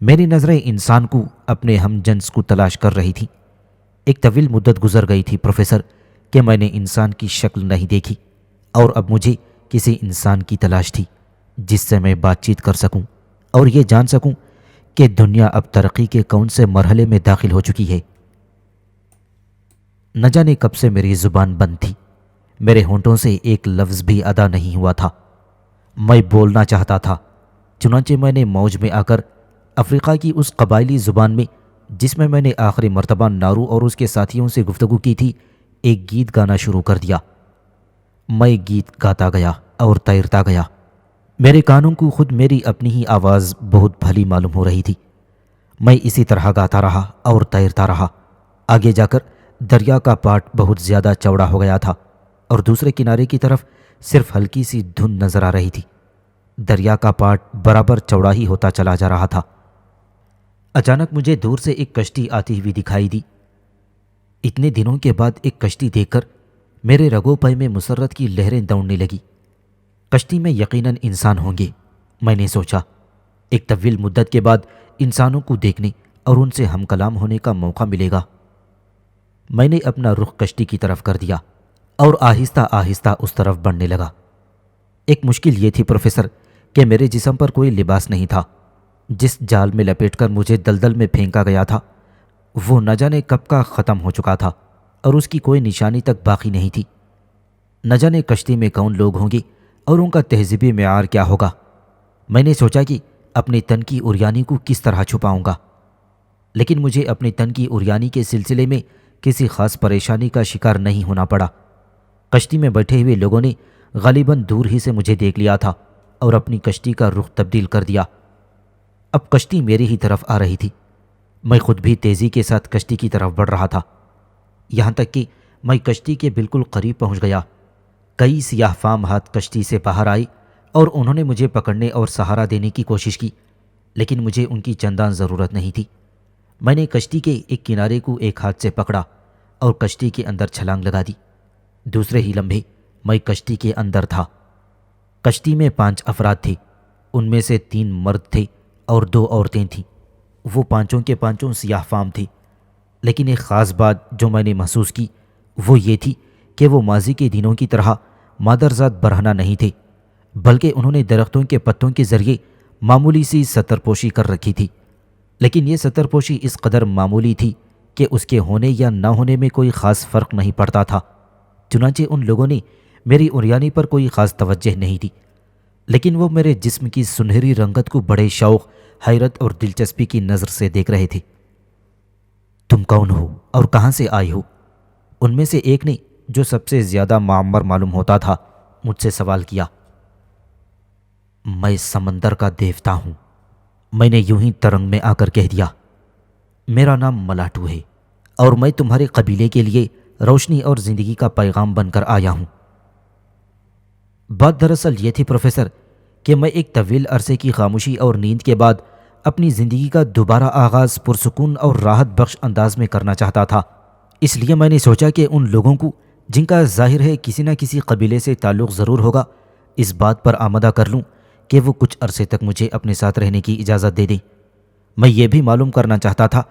میری نظریں انسان کو اپنے ہم جنس کو تلاش کر رہی تھیں۔ ایک طویل مدت گزر گئی تھی پروفیسر کہ میں نے انسان کی شکل نہیں دیکھی، اور اب مجھے کسی انسان کی تلاش تھی جس سے میں بات چیت کر سکوں اور یہ جان سکوں کہ دنیا اب ترقی کے کون سے مرحلے میں داخل ہو چکی ہے۔ نہ جانے کب سے میری زبان بند تھی، میرے ہونٹوں سے ایک لفظ بھی ادا نہیں ہوا تھا۔ میں بولنا چاہتا تھا، چنانچہ میں نے موج میں آ کر افریقہ کی اس قبائلی زبان میں جس میں میں نے آخری مرتبہ نارو اور اس کے ساتھیوں سے گفتگو کی تھی ایک گیت گانا شروع کر دیا۔ میں گیت گاتا گیا اور تیرتا گیا۔ میرے کانوں کو خود میری اپنی ہی آواز بہت بھلی معلوم ہو رہی تھی۔ میں اسی طرح گاتا رہا اور تیرتا رہا۔ آگے جا کر دریا کا پاٹ بہت زیادہ چوڑا ہو گیا تھا اور دوسرے کنارے کی طرف صرف ہلکی سی دھند نظر آ رہی تھی۔ دریا کا پاٹ برابر چوڑا ہی ہوتا چلا جا رہا تھا۔ اچانک مجھے دور سے ایک کشتی آتی ہوئی دکھائی دی۔ اتنے دنوں کے بعد ایک کشتی دیکھ کر میرے رگوں پے میں مسرت کی لہریں دوڑنے لگی۔ کشتی میں یقیناً انسان ہوں گے، میں نے سوچا۔ ایک طویل مدت کے بعد انسانوں کو دیکھنے اور ان سے ہم کلام ہونے کا موقع ملے گا۔ میں نے اپنا رخ کشتی کی طرف کر دیا اور آہستہ آہستہ اس طرف بڑھنے لگا۔ ایک مشکل یہ تھی پروفیسر کہ میرے جسم پر کوئی لباس نہیں تھا۔ جس جال میں لپیٹ کر مجھے دلدل میں پھینکا گیا تھا وہ نہ جانے کب کا ختم ہو چکا تھا اور اس کی کوئی نشانی تک باقی نہیں تھی۔ نہ جانے کشتی میں کون لوگ ہوں گے اور ان کا تہذیبی معیار کیا ہوگا۔ میں نے سوچا کہ اپنے تن کی اریانی کو کس طرح چھپاؤں گا، لیکن مجھے اپنے تن کی اریانی کے سلسلے میں کسی خاص پریشانی کا شکار نہیں ہونا پڑا۔ کشتی میں بیٹھے ہوئے لوگوں نے غالباً دور ہی سے مجھے دیکھ لیا تھا اور اپنی کشتی کا رخ تبدیل کر دیا۔ اب کشتی میری ہی طرف آ رہی تھی۔ میں خود بھی تیزی کے ساتھ کشتی کی طرف بڑھ رہا تھا، یہاں تک کہ میں کشتی کے بالکل قریب پہنچ گیا۔ کئی سیاہ فام ہاتھ کشتی سے باہر آئے اور انہوں نے مجھے پکڑنے اور سہارا دینے کی کوشش کی، لیکن مجھے ان کی چندان ضرورت نہیں تھی۔ میں نے کشتی کے ایک کنارے کو ایک ہاتھ سے پکڑا اور کشتی کے اندر چھلانگ لگا دی۔ دوسرے ہی لمحے میں کشتی کے اندر تھا۔ کشتی میں 5 افراد تھے، ان میں سے 3 مرد تھے اور 2 عورتیں تھیں۔ وہ پانچوں کے پانچوں سیاہ فام تھے، لیکن ایک خاص بات جو میں نے محسوس کی وہ یہ تھی کہ وہ ماضی کے دنوں کی طرح مادرزاد برہنہ نہیں تھے، بلکہ انہوں نے درختوں کے پتوں کے ذریعے معمولی سی ستر پوشی کر رکھی تھی، لیکن یہ ستر پوشی اس قدر معمولی تھی کہ اس کے ہونے یا نہ ہونے میں کوئی خاص فرق نہیں پڑتا تھا۔ چنانچہ ان لوگوں نے میری عریانی پر کوئی خاص توجہ نہیں دی، لیکن وہ میرے جسم کی سنہری رنگت کو بڑے شوق، حیرت اور دلچسپی کی نظر سے دیکھ رہے تھے۔ تم کون ہو اور کہاں سے آئے ہو؟ ان میں سے ایک نے، جو سب سے زیادہ معمر معلوم ہوتا تھا، مجھ سے سوال کیا۔ میں سمندر کا دیوتا ہوں، میں نے یوں ہی ترنگ میں آ کر کہہ دیا۔ میرا نام ملاٹو ہے اور میں تمہارے قبیلے کے لیے روشنی اور زندگی کا پیغام بن کر آیا ہوں۔ بات دراصل یہ تھی پروفیسر کہ میں ایک طویل عرصے کی خاموشی اور نیند کے بعد اپنی زندگی کا دوبارہ آغاز پرسکون اور راحت بخش انداز میں کرنا چاہتا تھا۔ اس لیے میں نے سوچا کہ ان لوگوں کو جن کا ظاہر ہے کسی نہ کسی قبیلے سے تعلق ضرور ہوگا، اس بات پر آمادہ کر لوں کہ وہ کچھ عرصے تک مجھے اپنے ساتھ رہنے کی اجازت دے دیں۔ میں یہ بھی معلوم کرنا چاہتا تھا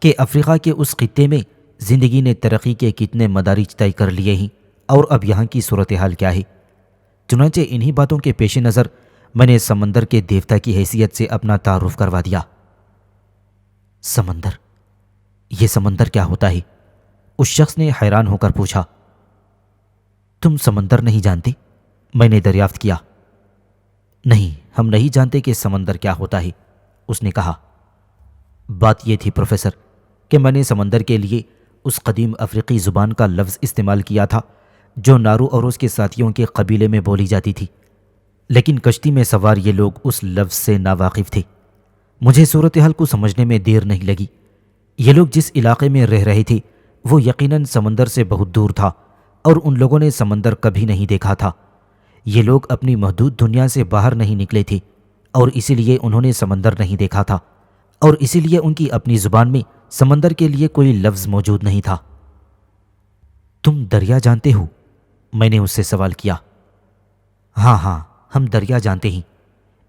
کہ افریقہ کے اس خطے میں زندگی نے ترقی کے کتنے مدارج طے کر لیے ہیں اور اب یہاں کی صورتحال کیا ہے۔ چنانچہ انہی باتوں کے پیش نظر میں نے سمندر کے دیوتا کی حیثیت سے اپنا تعارف کروا دیا۔ سمندر؟ یہ سمندر کیا ہوتا ہے؟ اس شخص نے حیران ہو کر پوچھا۔ تم سمندر نہیں جانتے؟ میں نے دریافت کیا۔ نہیں، ہم نہیں جانتے کہ سمندر کیا ہوتا ہے، اس نے کہا۔ بات یہ تھی پروفیسر کہ میں نے سمندر کے لیے اس قدیم افریقی زبان کا لفظ استعمال کیا تھا جو نارو اور اس کے ساتھیوں کے قبیلے میں بولی جاتی تھی، لیکن کشتی میں سوار یہ لوگ اس لفظ سے ناواقف تھے۔ مجھے صورتحال کو سمجھنے میں دیر نہیں لگی۔ یہ لوگ جس علاقے میں رہ رہے تھے وہ یقیناً سمندر سے بہت دور تھا اور ان لوگوں نے سمندر کبھی نہیں دیکھا تھا۔ یہ لوگ اپنی محدود دنیا سے باہر نہیں نکلے تھے اور اسی لیے انہوں نے سمندر نہیں دیکھا تھا، اور اسی لیے ان کی اپنی زبان میں سمندر کے لیے کوئی لفظ موجود نہیں تھا۔ تم دریا جانتے ہو؟ میں نے اس سے سوال کیا۔ ہاں ہاں، ہم دریا جانتے ہیں،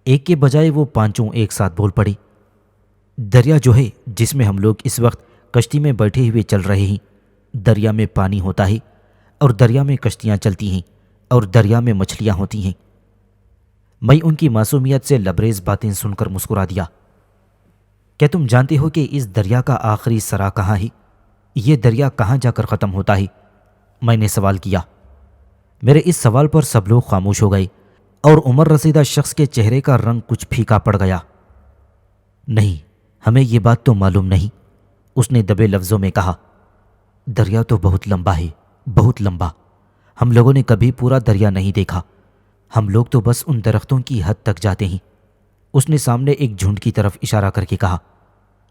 ایک کے بجائے وہ پانچوں ایک ساتھ بول پڑے۔ دریا جو ہے جس میں ہم لوگ اس وقت کشتی میں بیٹھے ہوئے چل رہے ہیں، دریا میں پانی ہوتا ہے اور دریا میں کشتیاں چلتی ہیں اور دریا میں مچھلیاں ہوتی ہیں۔ میں ان کی معصومیت سے لبریز باتیں سن کر مسکرا دیا۔ کیا تم جانتے ہو کہ اس دریا کا آخری سرا کہاں ہے؟ یہ دریا کہاں جا کر ختم ہوتا ہے؟ میں نے سوال کیا۔ میرے اس سوال پر سب لوگ خاموش ہو گئے اور عمر رسیدہ شخص کے چہرے کا رنگ کچھ پھیکا پڑ گیا۔ نہیں، ہمیں یہ بات تو معلوم نہیں، اس نے دبے لفظوں میں کہا۔ دریا تو بہت لمبا ہے، بہت لمبا۔ ہم لوگوں نے کبھی پورا دریا نہیں دیکھا، ہم لوگ تو بس ان درختوں کی حد تک جاتے ہیں۔ اس نے سامنے ایک جھنڈ کی طرف اشارہ کر کے کہا۔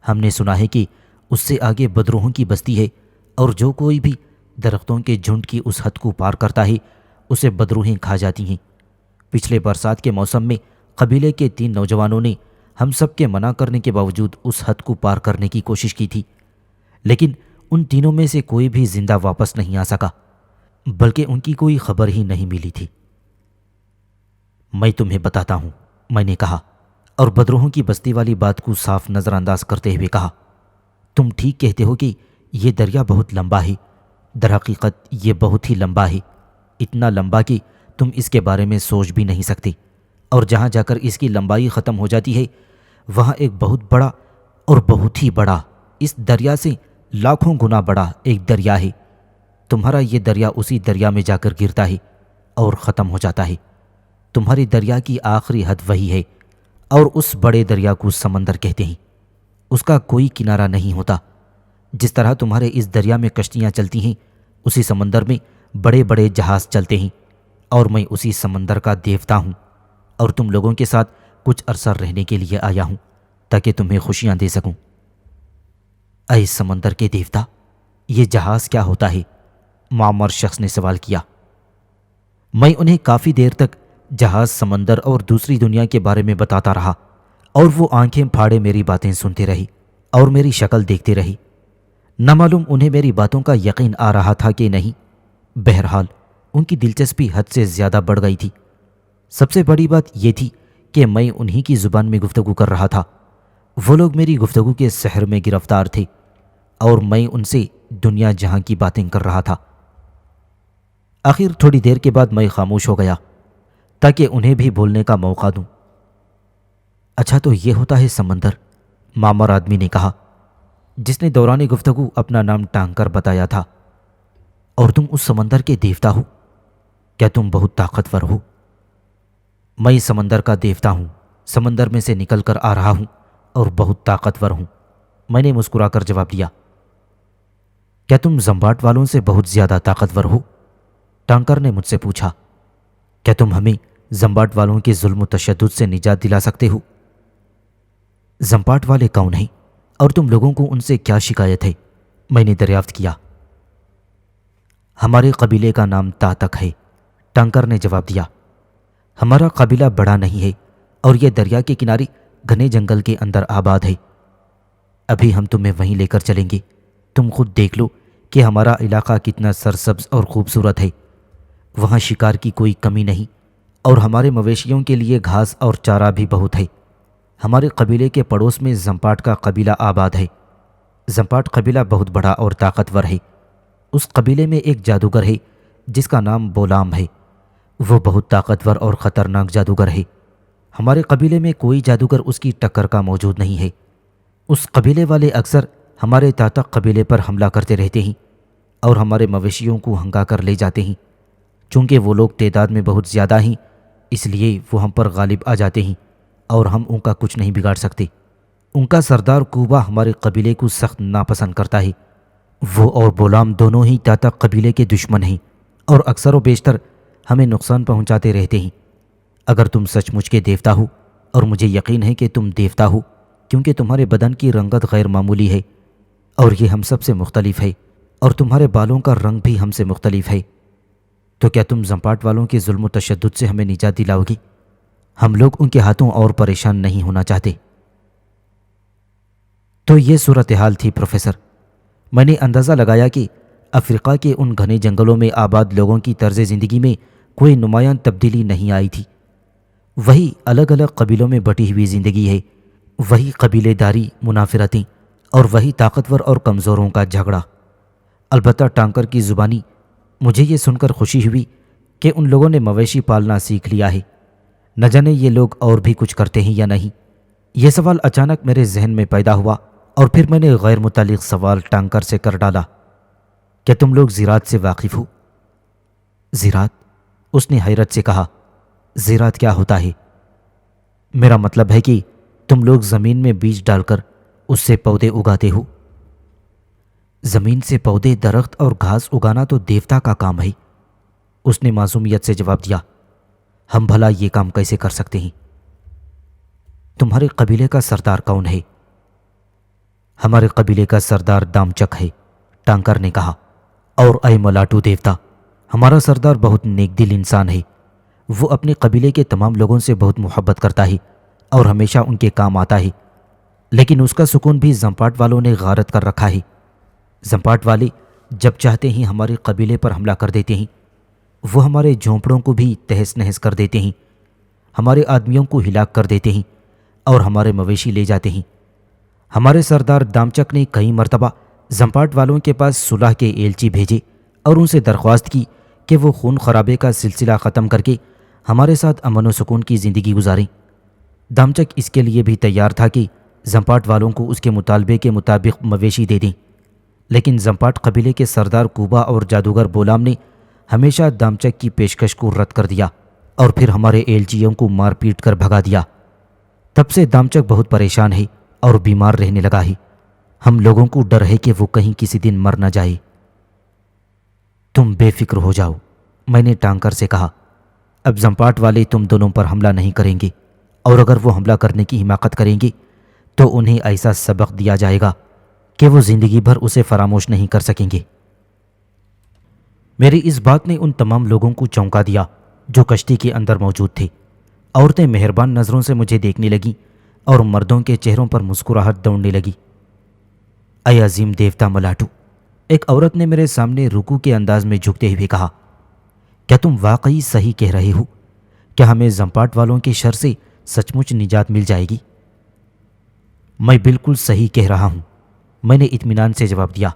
ہم نے سنا ہے کہ اس سے آگے بدروحوں کی بستی ہے، اور جو کوئی بھی درختوں کے جھنڈ کی اس حد کو پار کرتا ہے اسے بدروہیں کھا جاتی ہیں۔ پچھلے برسات کے موسم میں قبیلے کے 3 نوجوانوں نے ہم سب کے منع کرنے کے باوجود اس حد کو پار کرنے کی کوشش کی تھی، لیکن ان تینوں میں سے کوئی بھی زندہ واپس نہیں آ سکا، بلکہ ان کی کوئی خبر ہی نہیں ملی تھی۔ میں تمہیں بتاتا ہوں، میں نے کہا، اور بدروحوں کی بستی والی بات کو صاف نظر انداز کرتے ہوئے کہا۔ تم ٹھیک کہتے ہو کہ یہ دریا بہت لمبا ہے، در حقیقت یہ بہت ہی لمبا ہے، اتنا لمبا کہ تم اس کے بارے میں سوچ بھی نہیں سکتے، اور جہاں جا کر اس کی لمبائی ختم ہو جاتی ہے وہاں ایک بہت بڑا اور بہت ہی بڑا، اس دریا سے لاکھوں گنا بڑا ایک دریا ہے۔ تمہارا یہ دریا اسی دریا میں جا کر گرتا ہے اور ختم ہو جاتا ہے۔ تمہاری دریا کی آخری حد وہی ہے، اور اس بڑے دریا کو سمندر کہتے ہیں۔ اس کا کوئی کنارہ نہیں ہوتا۔ جس طرح تمہارے اس دریا میں کشتیاں چلتی ہیں، اسی سمندر میں بڑے بڑے جہاز چلتے ہیں، اور میں اسی سمندر کا دیوتا ہوں، اور تم لوگوں کے ساتھ کچھ عرصہ رہنے کے لیے آیا ہوں تاکہ تمہیں خوشیاں دے سکوں۔ اے سمندر کے دیوتا، یہ جہاز کیا ہوتا ہے؟ معمر شخص نے سوال کیا۔ میں انہیں کافی دیر تک جہاز، سمندر اور دوسری دنیا کے بارے میں بتاتا رہا، اور وہ آنکھیں پھاڑے میری باتیں سنتے رہی اور میری شکل دیکھتے رہی۔ نہ معلوم انہیں میری باتوں کا یقین آ رہا تھا کہ نہیں، بہرحال ان کی دلچسپی حد سے زیادہ بڑھ گئی تھی۔ سب سے بڑی بات یہ تھی کہ میں انہی کی زبان میں گفتگو کر رہا تھا۔ وہ لوگ میری گفتگو کے سحر میں گرفتار تھے، اور میں ان سے دنیا جہاں کی باتیں کر رہا تھا۔ آخر تھوڑی دیر کے بعد میں خاموش ہو گیا تاکہ انہیں بھی بولنے کا موقع دوں۔ اچھا تو یہ ہوتا ہے سمندر، معمر آدمی نے کہا جس نے دوران گفتگو اپنا نام ٹانگ کر بتایا تھا۔ اور تم اس سمندر کے دیوتا ہو؟ کیا تم بہت طاقتور ہو؟ میں سمندر کا دیوتا ہوں، سمندر میں سے نکل کر آ رہا ہوں اور بہت طاقتور ہوں، میں نے مسکرا کر جواب دیا۔ کیا تم زمباٹ والوں سے بہت زیادہ طاقتور ہو؟ ٹانکر نے مجھ سے پوچھا۔ کیا تم ہمیں زمباٹ والوں کے ظلم و تشدد سے نجات دلا سکتے ہو؟ زمباٹ والے کون ہیں اور تم لوگوں کو ان سے کیا شکایت ہے؟ میں نے دریافت کیا۔ ہمارے قبیلے کا نام تاتک ہے، ٹانکر نے جواب دیا۔ ہمارا قبیلہ بڑا نہیں ہے اور یہ دریا کے کنارے گھنے جنگل کے اندر آباد ہے۔ ابھی ہم تمہیں وہیں لے کر چلیں گے، تم خود دیکھ لو کہ ہمارا علاقہ کتنا سرسبز اور خوبصورت ہے۔ وہاں شکار کی کوئی کمی نہیں اور ہمارے مویشیوں کے لیے گھاس اور چارہ بھی بہت ہے۔ ہمارے قبیلے کے پڑوس میں زمپاٹ کا قبیلہ آباد ہے۔ زمپاٹ قبیلہ بہت بڑا اور طاقتور ہے۔ اس قبیلے میں ایک جادوگر ہے جس کا نام بولام ہے، وہ بہت طاقتور اور خطرناک جادوگر ہے۔ ہمارے قبیلے میں کوئی جادوگر اس کی ٹکر کا موجود نہیں ہے۔ اس قبیلے والے اکثر ہمارے تاتک قبیلے پر حملہ کرتے رہتے ہیں اور ہمارے مویشیوں کو ہنگا کر لے جاتے ہیں۔ چونکہ وہ لوگ تعداد میں بہت زیادہ ہیں اس لیے وہ ہم پر غالب آ جاتے ہیں اور ہم ان کا کچھ نہیں بگاڑ سکتے۔ ان کا سردار کوبا ہمارے قبیلے کو سخت ناپسند کرتا ہے۔ وہ اور بولام دونوں ہی تاتک قبیلے کے دشمن ہیں اور اکثر و بیشتر ہمیں نقصان پہنچاتے رہتے ہیں۔ اگر تم سچ مچ کے دیوتا ہو، اور مجھے یقین ہے کہ تم دیوتا ہو کیونکہ تمہارے بدن کی رنگت غیر معمولی ہے اور یہ ہم سب سے مختلف ہے، اور تمہارے بالوں کا رنگ بھی ہم سے مختلف ہے، تو کیا تم زمپاٹ والوں کے ظلم و تشدد سے ہمیں نجات دلاؤ گی؟ ہم لوگ ان کے ہاتھوں اور پریشان نہیں ہونا چاہتے۔ تو یہ صورتحال تھی پروفیسر۔ میں نے اندازہ لگایا کہ افریقہ کے ان گھنے جنگلوں میں آباد لوگوں کی طرز زندگی میں کوئی نمایاں تبدیلی نہیں آئی تھی۔ وہی الگ الگ قبیلوں میں بٹی ہوئی زندگی ہے، وہی قبیلے داری، منافرتیں اور وہی طاقتور اور کمزوروں کا جھگڑا۔ البتہ ٹانکر کی زبانی مجھے یہ سن کر خوشی ہوئی کہ ان لوگوں نے مویشی پالنا سیکھ لیا ہے۔ نہ جانے یہ لوگ اور بھی کچھ کرتے ہیں یا نہیں۔ یہ سوال اچانک میرے ذہن میں پیدا ہوا اور پھر میں نے غیر متعلق سوال ٹانکر سے کر ڈالا۔ کیا تم لوگ زراعت سے واقف ہو؟ زراعت؟ اس نے حیرت سے کہا، زراعت کیا ہوتا ہے؟ میرا مطلب ہے کہ تم لوگ زمین میں بیج ڈال کر اس سے پودے اگاتے ہو۔ زمین سے پودے، درخت اور گھاس اگانا تو دیوتا کا کام ہے، اس نے معصومیت سے جواب دیا۔ ہم بھلا یہ کام کیسے کر سکتے ہیں؟ تمہارے قبیلے کا سردار کون ہے؟ ہمارے قبیلے کا سردار دامچک ہے، ٹانکر نے کہا۔ اور اے ملاٹو دیوتا، ہمارا سردار بہت نیک دل انسان ہے۔ وہ اپنے قبیلے کے تمام لوگوں سے بہت محبت کرتا ہے اور ہمیشہ ان کے کام آتا ہے، لیکن اس کا سکون بھی زمپاٹ والوں نے غارت کر رکھا ہے۔ زمپاٹ والے جب چاہتے ہیں ہمارے قبیلے پر حملہ کر دیتے ہیں۔ وہ ہمارے جھونپڑوں کو بھی تہس نہس کر دیتے ہیں، ہمارے آدمیوں کو ہلاک کر دیتے ہیں اور ہمارے مویشی لے جاتے ہیں۔ ہمارے سردار دامچک نے کئی مرتبہ زمپاٹ والوں کے پاس صلح کے ایلچی بھیجے اور ان سے درخواست کی کہ وہ خون خرابے کا سلسلہ ختم کر کے ہمارے ساتھ امن و سکون کی زندگی گزاریں۔ دامچک اس کے لیے بھی تیار تھا کہ زمپاٹ والوں کو اس کے مطالبے کے مطابق مویشی دے دیں، لیکن زمپاٹ قبیلے کے سردار کوبا اور جادوگر بولام نے ہمیشہ دامچک کی پیشکش کو رد کر دیا اور پھر ہمارے ایلچیوں کو مار پیٹ کر بھگا دیا۔ تب سے دامچک بہت پریشان ہے اور بیمار رہنے لگا ہے۔ ہم لوگوں کو ڈر ہے کہ وہ کہیں کسی دن مر نہ جائے۔ تم بے فکر ہو جاؤ، میں نے ٹانکر سے کہا۔ اب زمپاٹ والے تم دونوں پر حملہ نہیں کریں گے، اور اگر وہ حملہ کرنے کی حماقت کریں گے تو انہیں ایسا سبق دیا جائے گا کہ وہ زندگی بھر اسے فراموش نہیں کر سکیں گے۔ میری اس بات نے ان تمام لوگوں کو چونکا دیا جو کشتی کے اندر موجود تھے۔ عورتیں مہربان نظروں سے مجھے دیکھنے لگیں اور مردوں کے چہروں پر مسکراہٹ دوڑنے لگی۔ اے عظیم دیوتا ملاٹو، ایک عورت نے میرے سامنے رکوع کے انداز میں جھکتے ہوئے کہا، کیا تم واقعی صحیح کہہ رہے ہو؟ کیا ہمیں زمپاٹ والوں کے شر سے سچ مچ نجات مل جائے گی؟ میں بالکل صحیح کہہ رہا ہوں، میں نے اطمینان سے جواب دیا۔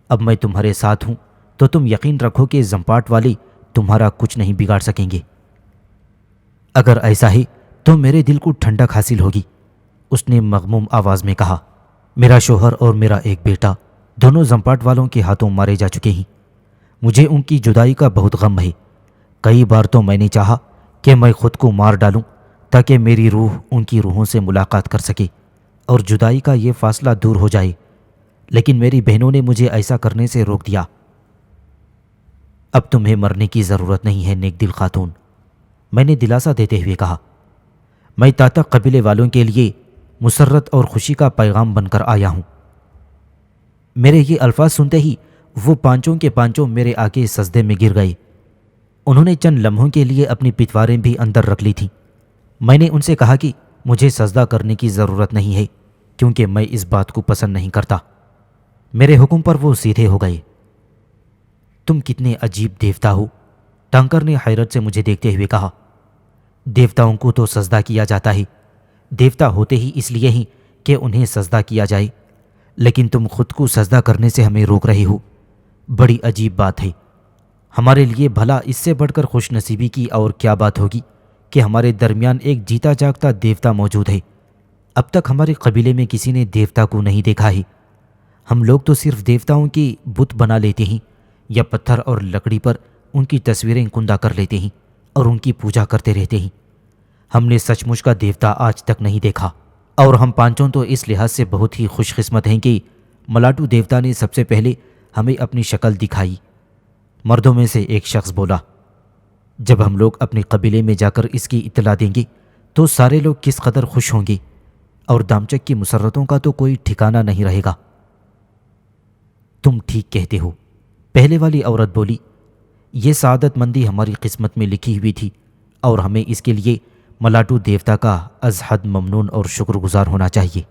اب میں تمہارے ساتھ ہوں تو تم یقین رکھو کہ زمپاٹ والے تمہارا کچھ نہیں بگاڑ سکیں گے۔ اگر ایسا ہے تو میرے دل کو ٹھنڈک حاصل ہوگی۔ اس نے مغموم آواز میں کہا، میرا شوہر اور میرا ایک بیٹا دونوں زمپاٹ والوں کے ہاتھوں مارے جا چکے ہیں۔ مجھے ان کی جدائی کا بہت غم ہے۔ کئی بار تو میں نے چاہا کہ میں خود کو مار ڈالوں تاکہ میری روح ان کی روحوں سے ملاقات کر سکے اور جدائی کا یہ فاصلہ دور ہو جائے، لیکن میری بہنوں نے مجھے ایسا کرنے سے روک دیا۔ اب تمہیں مرنے کی ضرورت نہیں ہے نیک دل خاتون، میں نے دلاسا دیتے ہوئے کہا۔ میں تاتک قبیلے والوں کے لیے مسرت اور خوشی کا پیغام بن کر آیا ہوں۔ میرے یہ الفاظ سنتے ہی وہ پانچوں کے پانچوں میرے آگے سجدے میں گر گئے۔ انہوں نے چند لمحوں کے لیے اپنی پتواریں بھی اندر رکھ لی تھیں۔ میں نے ان سے کہا کہ مجھے سجدہ کرنے کی ضرورت نہیں ہے کیونکہ میں اس بات کو پسند نہیں کرتا۔ میرے حکم پر وہ سیدھے ہو گئے۔ تم کتنے عجیب دیوتا ہو، ٹانکر نے حیرت سے مجھے دیکھتے ہوئے کہا۔ دیوتاؤں کو تو سجدہ کیا جاتا ہے، دیوتا ہوتے ہی اس لیے ہیں کہ انہیں سجدہ کیا جائے، لیکن تم خود کو سجدہ کرنے سے ہمیں روک رہے ہو۔ بڑی عجیب بات ہے۔ ہمارے لیے بھلا اس سے بڑھ کر خوش نصیبی کی اور کیا بات ہوگی کہ ہمارے درمیان ایک جیتا جاگتا دیوتا موجود ہے۔ اب تک ہمارے قبیلے میں کسی نے دیوتا کو نہیں دیکھا ہے۔ ہم لوگ تو صرف دیوتاؤں کے بت بنا لیتے ہیں یا پتھر اور لکڑی پر ان کی تصویریں کندہ کر لیتے ہیں اور ان کی پوجا کرتے رہتے ہیں۔ ہم نے سچ مچ کا دیوتا آج تک نہیں دیکھا، اور ہم پانچوں تو اس لحاظ سے بہت ہی خوش قسمت ہیں کہ ملاٹو دیوتا نے سب سے پہلے ہمیں اپنی شکل دکھائی۔ مردوں میں سے ایک شخص بولا، جب ہم لوگ اپنے قبیلے میں جا کر اس کی اطلاع دیں گے تو سارے لوگ کس قدر خوش ہوں گے، اور دامچک کی مسرتوں کا تو کوئی ٹھکانہ نہیں رہے گا۔ تم ٹھیک کہتے ہو، پہلے والی عورت بولی، یہ سعادت مندی ہماری قسمت میں لکھی ہوئی تھی اور ہمیں اس کے لیے ملاٹو دیوتا کا از حد ممنون اور شکر گزار ہونا چاہیے۔